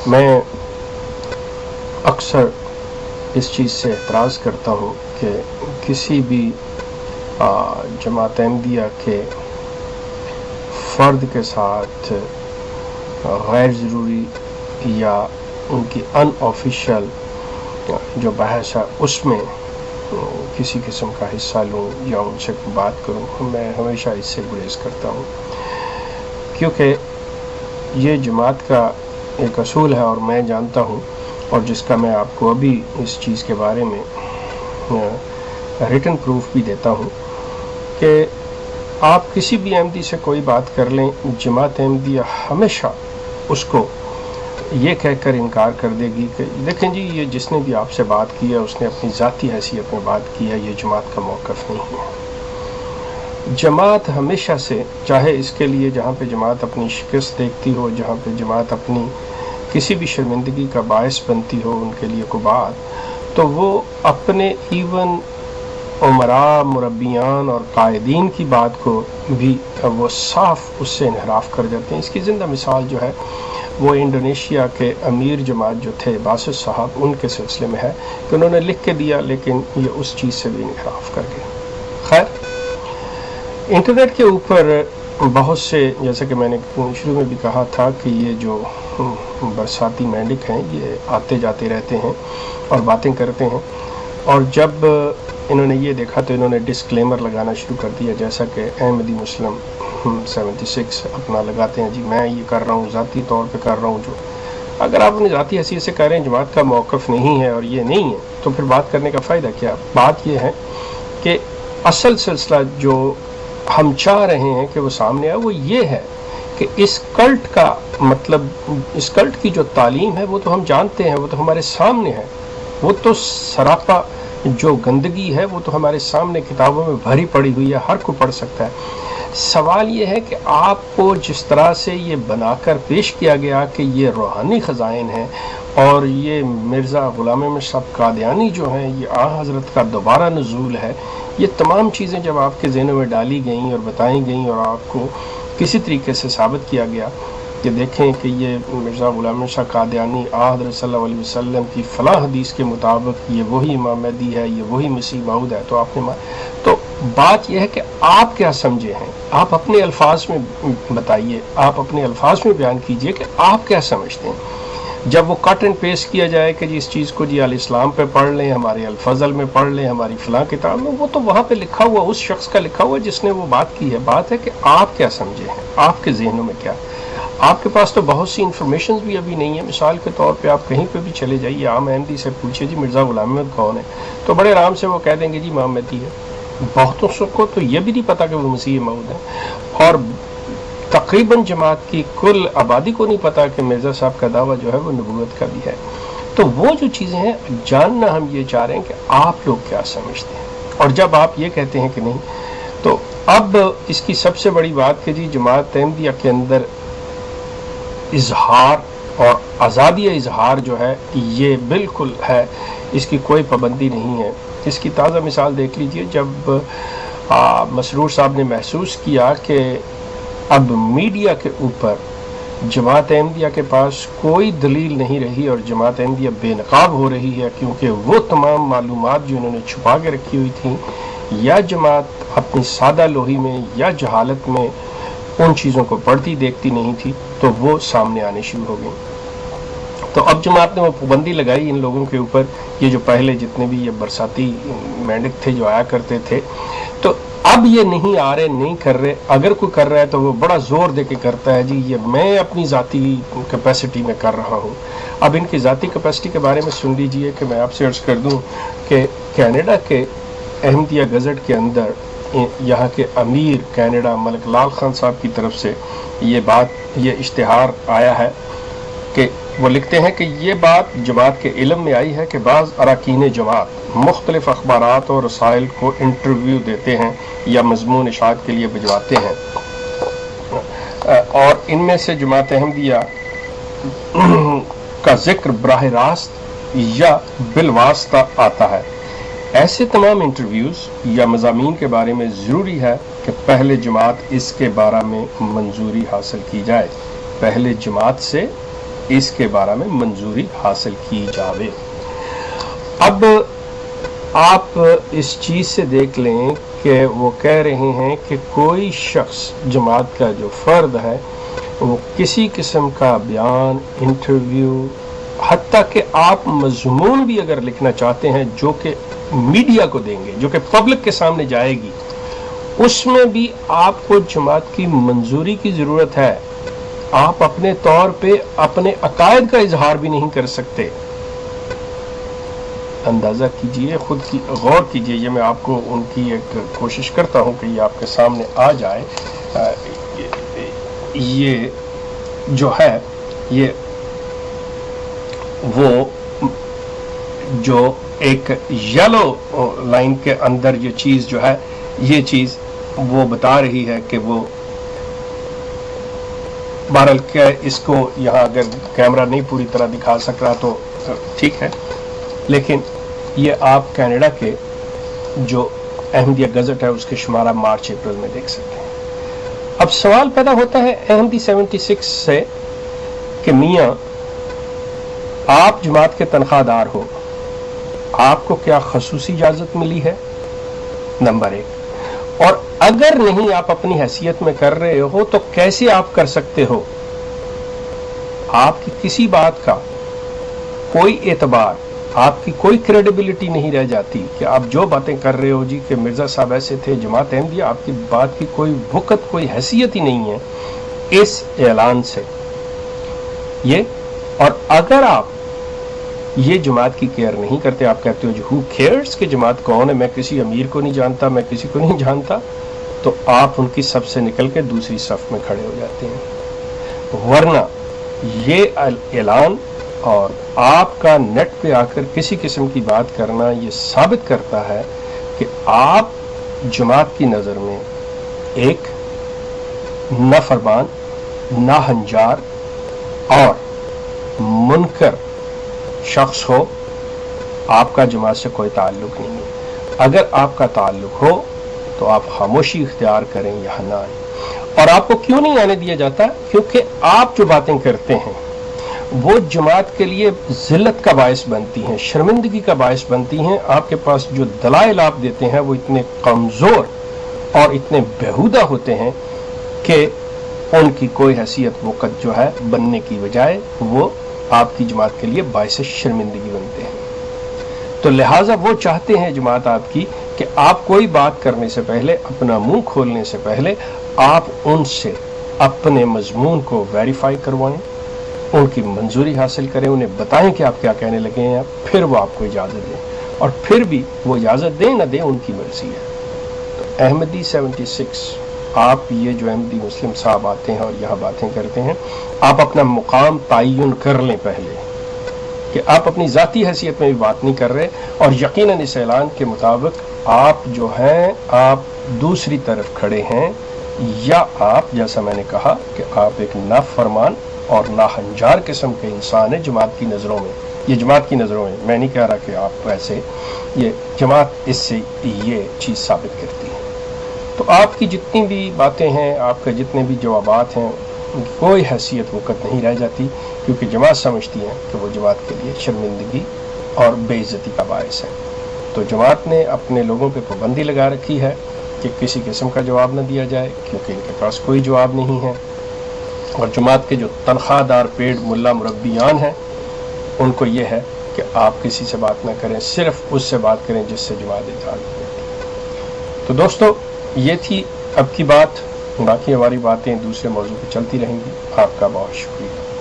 میں اکثر اس چیز سے اعتراض کرتا ہوں کہ کسی بھی جماعت احمدیہ کے فرد کے ساتھ غیر ضروری یا ان کی ان آفیشیل جو بحث ہے اس میں کسی قسم کا حصہ لوں یا ان سے بات کروں، میں ہمیشہ اس سے گریز کرتا ہوں، کیونکہ یہ جماعت کا ایک اصول ہے اور میں جانتا ہوں، اور جس کا میں آپ کو ابھی اس چیز کے بارے میں ریٹن پروف بھی دیتا ہوں کہ آپ کسی بھی احمدی سے کوئی بات کر لیں، جماعت احمدیہ ہمیشہ اس کو یہ کہہ کر انکار کر دے گی کہ دیکھیں جی یہ جس نے بھی آپ سے بات کی ہے اس نے اپنی ذاتی حیثیت میں بات کی ہے، یہ جماعت کا موقف نہیں ہے۔ جماعت ہمیشہ سے، چاہے اس کے لیے جہاں پہ جماعت اپنی شکست دیکھتی ہو، جہاں پہ جماعت اپنی کسی بھی شرمندگی کا باعث بنتی ہو ان کے لیے کوئی بات، تو وہ اپنے ایون عمراء، مربیان اور قائدین کی بات کو بھی وہ صاف اس سے انحراف کر جاتے ہیں۔ اس کی زندہ مثال جو ہے وہ انڈونیشیا کے امیر جماعت جو تھے باسط صاحب، ان کے سلسلے میں ہے کہ انہوں نے لکھ کے دیا لیکن یہ اس چیز سے بھی انحراف کر گئے۔ خیر، انٹرنیٹ کے اوپر بہت سے، جیسا کہ میں نے شروع میں بھی کہا تھا کہ یہ جو برساتی مینڈک ہیں یہ آتے جاتے رہتے ہیں اور باتیں کرتے ہیں، اور جب انہوں نے یہ دیکھا تو انہوں نے ڈسکلیمر لگانا شروع کر دیا، جیسا کہ احمدی مسلم 76 اپنا لگاتے ہیں، جی میں یہ کر رہا ہوں، ذاتی طور پہ کر رہا ہوں۔ جو اگر آپ اپنی ذاتی حیثیت سے کہہ رہے ہیں جماعت کا موقف نہیں ہے اور یہ نہیں ہے تو پھر بات کرنے کا فائدہ کیا؟ بات یہ ہے کہ اصل سلسلہ جو ہم چاہ رہے ہیں کہ وہ سامنے آئے وہ یہ ہے کہ اس کلٹ کا مطلب، اس کلٹ کی جو تعلیم ہے وہ تو ہم جانتے ہیں، وہ تو ہمارے سامنے ہے، وہ تو سراپا جو گندگی ہے وہ تو ہمارے سامنے کتابوں میں بھری پڑی ہوئی ہے، ہر کوئی پڑھ سکتا ہے۔ سوال یہ ہے کہ آپ کو جس طرح سے یہ بنا کر پیش کیا گیا کہ یہ روحانی خزائن ہیں اور یہ مرزا غلام احمد صاحب قادیانی جو ہیں یہ آن حضرت کا دوبارہ نزول ہے، یہ تمام چیزیں جب آپ کے ذہنوں میں ڈالی گئیں اور بتائی گئیں اور آپ کو کسی طریقے سے ثابت کیا گیا کہ دیکھیں کہ یہ مرزا غلام احمد صاحب قادیانی آن حضرت صلی اللہ علیہ وسلم کی فلاں حدیث کے مطابق یہ وہی امام مہدی ہے، یہ وہی مسیح موعود ہے، تو آپ نے تو بات یہ ہے کہ آپ کیا سمجھے ہیں، آپ اپنے الفاظ میں بتائیے، آپ اپنے الفاظ میں بیان کیجئے کہ آپ کیا سمجھتے ہیں۔ جب وہ کٹ اینڈ پیسٹ کیا جائے کہ جی اس چیز کو جی الاسلام پہ پڑھ لیں، ہمارے الفضل میں پڑھ لیں، ہماری فلاں کتاب میں، وہ تو وہاں پہ لکھا ہوا اس شخص کا لکھا ہوا جس نے وہ بات کی ہے۔ بات ہے کہ آپ کیا سمجھے ہیں، آپ کے ذہنوں میں کیا۔ آپ کے پاس تو بہت سی انفارمیشنز بھی ابھی نہیں ہیں۔ مثال کے طور پہ آپ کہیں پہ بھی چلے جائیے، عام احمدی سے پوچھے جی مرزا غلام احمد کون ہے، تو بڑے آرام سے وہ کہہ دیں گے جی امام مہدی ہے۔ بہتوں کو تو یہ بھی نہیں پتا کہ وہ مسیح موعود ہے، اور تقریباً جماعت کی کل آبادی کو نہیں پتا کہ مرزا صاحب کا دعویٰ جو ہے وہ نبوت کا بھی ہے۔ تو وہ جو چیزیں ہیں جاننا ہم یہ چاہ رہے ہیں کہ آپ لوگ کیا سمجھتے ہیں، اور جب آپ یہ کہتے ہیں کہ نہیں، تو اب اس کی سب سے بڑی بات کہ جی جماعت احمدیہ کے اندر اظہار اور آزادی اظہار جو ہے یہ بالکل ہے، اس کی کوئی پابندی نہیں ہے۔ اس کی تازہ مثال دیکھ لیجئے، جب مسرور صاحب نے محسوس کیا کہ اب میڈیا کے اوپر جماعت احمدیہ کے پاس کوئی دلیل نہیں رہی اور جماعت احمدیہ بے نقاب ہو رہی ہے، کیونکہ وہ تمام معلومات جو انہوں نے چھپا کے رکھی ہوئی تھیں یا جماعت اپنی سادہ لوہی میں یا جہالت میں ان چیزوں کو پڑھتی دیکھتی نہیں تھی، تو وہ سامنے آنے شروع ہو گئیں۔ تو اب جماعت نے وہ پابندی لگائی ان لوگوں کے اوپر، یہ جو پہلے جتنے بھی یہ برساتی مینڈک تھے جو آیا کرتے تھے، تو اب یہ نہیں آ رہے، نہیں کر رہے۔ اگر کوئی کر رہا ہے تو وہ بڑا زور دے کے کرتا ہے جی یہ میں اپنی ذاتی کیپیسٹی میں کر رہا ہوں۔ اب ان کی ذاتی کیپیسٹی کے بارے میں سن لیجئے کہ میں آپ سے عرض کر دوں کہ کینیڈا کے احمدیہ گزٹ کے اندر یہاں کے امیر کینیڈا ملک لال خان صاحب کی طرف سے یہ اشتہار آیا ہے کہ وہ لکھتے ہیں کہ یہ بات جماعت کے علم میں آئی ہے کہ بعض اراکین جماعت مختلف اخبارات اور رسائل کو انٹرویو دیتے ہیں یا مضمون اشاعت کے لیے بھجواتے ہیں، اور ان میں سے جماعت احمدیہ کا ذکر براہ راست یا بالواسطہ آتا ہے۔ ایسے تمام انٹرویوز یا مضامین کے بارے میں ضروری ہے کہ پہلے جماعت اس کے بارے میں منظوری حاصل کی جائے، پہلے جماعت سے اس کے بارے میں منظوری حاصل کی جاوے۔ اب آپ اس چیز سے دیکھ لیں کہ وہ کہہ رہے ہیں کہ کوئی شخص جماعت کا جو فرد ہے وہ کسی قسم کا بیان، انٹرویو، حتیٰ کہ آپ مضمون بھی اگر لکھنا چاہتے ہیں جو کہ میڈیا کو دیں گے، جو کہ پبلک کے سامنے جائے گی، اس میں بھی آپ کو جماعت کی منظوری کی ضرورت ہے۔ آپ اپنے طور پہ اپنے عقائد کا اظہار بھی نہیں کر سکتے۔ اندازہ کیجئے، خود کی غور کیجئے، یہ میں آپ کو ان کی ایک کوشش کرتا ہوں کہ یہ آپ کے سامنے آ جائے۔ یہ جو ہے، یہ وہ جو ایک یلو لائن کے اندر یہ چیز جو ہے، یہ چیز وہ بتا رہی ہے کہ وہ بہرحال کہ اس کو یہاں اگر کیمرہ نہیں پوری طرح دکھا سک رہا تو ٹھیک ہے، لیکن یہ آپ کینیڈا کے جو احمدیہ گزٹ ہے اس کے شمارہ مارچ اپریل میں دیکھ سکتے ہیں۔ اب سوال پیدا ہوتا ہے احمدی 76 سے کہ میاں آپ جماعت کے تنخواہ دار ہو، آپ کو کیا خصوصی اجازت ملی ہے؟ نمبر 1، اور اگر نہیں آپ اپنی حیثیت میں کر رہے ہو تو کیسے آپ کر سکتے ہو؟ آپ کی کسی بات کا کوئی اعتبار، آپ کی کوئی کریڈیبلٹی نہیں رہ جاتی کہ آپ جو باتیں کر رہے ہو جی کہ مرزا صاحب ایسے تھے، جماعت احمدیہ، آپ کی بات کی کوئی وقت، کوئی حیثیت ہی نہیں ہے اس اعلان سے یہ۔ اور اگر آپ یہ جماعت کی کیئر نہیں کرتے، آپ کہتے ہو جو ہو کیئرز کہ جماعت کون ہے، میں کسی امیر کو نہیں جانتا، میں کسی کو نہیں جانتا، تو آپ ان کی صف سے نکل کے دوسری صف میں کھڑے ہو جاتے ہیں۔ ورنہ یہ اعلان اور آپ کا نیٹ پہ آ کر کسی قسم کی بات کرنا یہ ثابت کرتا ہے کہ آپ جماعت کی نظر میں ایک نافرمان، ناہنجار اور منکر شخص ہو۔ آپ کا جماعت سے کوئی تعلق نہیں ہے۔ اگر آپ کا تعلق ہو تو آپ خاموشی اختیار کریں، یہاں نہ آئیں۔ اور آپ کو کیوں نہیں آنے دیا جاتا؟ کیونکہ آپ جو باتیں کرتے ہیں وہ جماعت کے لیے ذلت کا باعث بنتی ہیں، شرمندگی کا باعث بنتی ہیں۔ آپ کے پاس جو دلائل آپ دیتے ہیں وہ اتنے کمزور اور اتنے بیہودہ ہوتے ہیں کہ ان کی کوئی حیثیت وقت جو ہے بننے کی بجائے وہ آپ کی جماعت کے لیے باعث شرمندگی بنتے ہیں۔ تو لہٰذا وہ چاہتے ہیں جماعت آپ کی کہ آپ کوئی بات کرنے سے پہلے، اپنا منہ کھولنے سے پہلے، آپ ان سے اپنے مضمون کو ویریفائی کروائیں، ان کی منظوری حاصل کریں، انہیں بتائیں کہ آپ کیا کہنے لگے ہیں، پھر وہ آپ کو اجازت دیں، اور پھر بھی وہ اجازت دیں نہ دیں ان کی مرضی ہے۔ تو احمدی 76، آپ یہ جو احمدی مسلم صاحب آتے ہیں اور یہاں باتیں کرتے ہیں، آپ اپنا مقام تعین کر لیں پہلے کہ آپ اپنی ذاتی حیثیت میں بھی بات نہیں کر رہے، اور یقیناً اس اعلان کے مطابق آپ جو ہیں آپ دوسری طرف کھڑے ہیں، یا آپ جیسا میں نے کہا کہ آپ ایک نافرمان اور ناہنجار قسم کے انسان ہیں جماعت کی نظروں میں۔ یہ جماعت کی نظروں میں، میں نہیں کہہ رہا کہ آپ ایسے، یہ جماعت اس سے یہ چیز ثابت کرتی ہے۔ تو آپ کی جتنی بھی باتیں ہیں، آپ کے جتنے بھی جوابات ہیں، ان کی کوئی حیثیت وقت نہیں رہ جاتی، کیونکہ جماعت سمجھتی ہے کہ وہ جماعت کے لیے شرمندگی اور بے عزتی کا باعث ہے۔ تو جماعت نے اپنے لوگوں پہ پابندی لگا رکھی ہے کہ کسی قسم کا جواب نہ دیا جائے، کیونکہ ان کے پاس کوئی جواب نہیں ہے۔ اور جماعت کے جو تنخواہ دار پیڈ ملا مربیان ہیں، ان کو یہ ہے کہ آپ کسی سے بات نہ کریں، صرف اس سے بات کریں جس سے جماعت تعلق کرتی ہے۔ تو دوستو، یہ تھی اب کی بات، باقی ہماری باتیں دوسرے موضوع پہ چلتی رہیں گی۔ آپ کا بہت شکریہ۔